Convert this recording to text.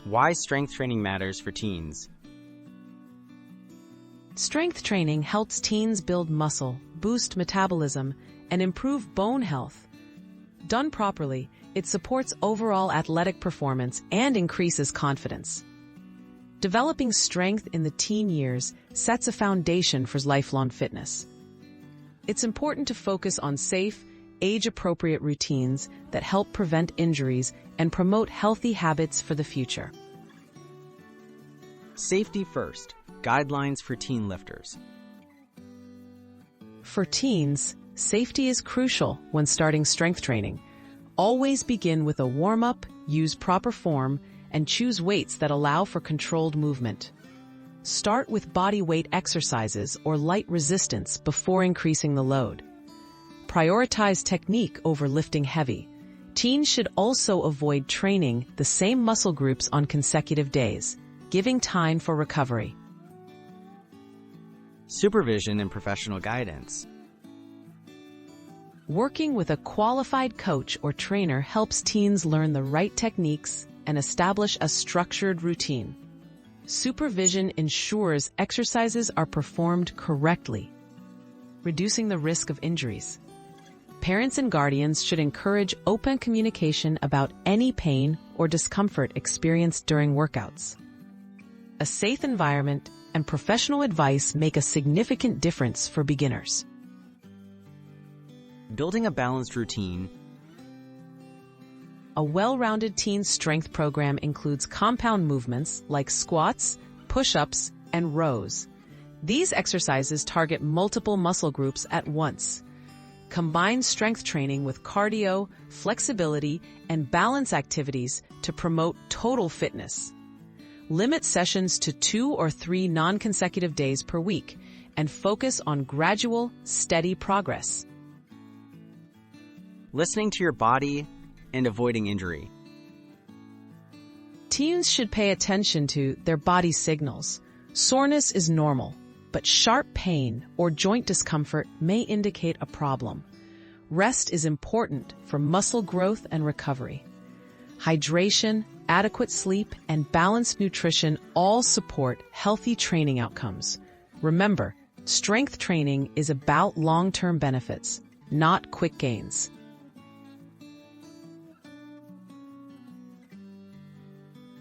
Why strength training matters for teens. Strength training helps teens build muscle, boost metabolism, and improve bone health. Done properly, it supports overall athletic performance and increases confidence. Developing strength in the teen years sets a foundation for lifelong fitness. It's important to focus on safe, age-appropriate routines that help prevent injuries and promote healthy habits for the future. Safety first. Guidelines for teen lifters. For teens, safety is crucial when starting strength training. Always begin with a warm-up, use proper form, and choose weights that allow for controlled movement. Start with body weight exercises or light resistance before increasing the load. Prioritize technique over lifting heavy. Teens should also avoid training the same muscle groups on consecutive days, giving time for recovery. Supervision and professional guidance. Working with a qualified coach or trainer helps teens learn the right techniques and establish a structured routine. Supervision ensures exercises are performed correctly, reducing the risk of injuries. Parents and guardians should encourage open communication about any pain or discomfort experienced during workouts. A safe environment and professional advice make a significant difference for beginners. Building a balanced routine. A well-rounded teen strength program includes compound movements like squats, push-ups, and rows. These exercises target multiple muscle groups at once. Combine strength training with cardio, flexibility, and balance activities to promote total fitness. Limit sessions to 2 or 3 non-consecutive days per week and focus on gradual, steady progress. Listening to your body and avoiding injury. Teens should pay attention to their body signals. Soreness is normal, but sharp pain or joint discomfort may indicate a problem. Rest is important for muscle growth and recovery. Hydration, adequate sleep, and balanced nutrition all support healthy training outcomes. Remember, strength training is about long-term benefits, not quick gains.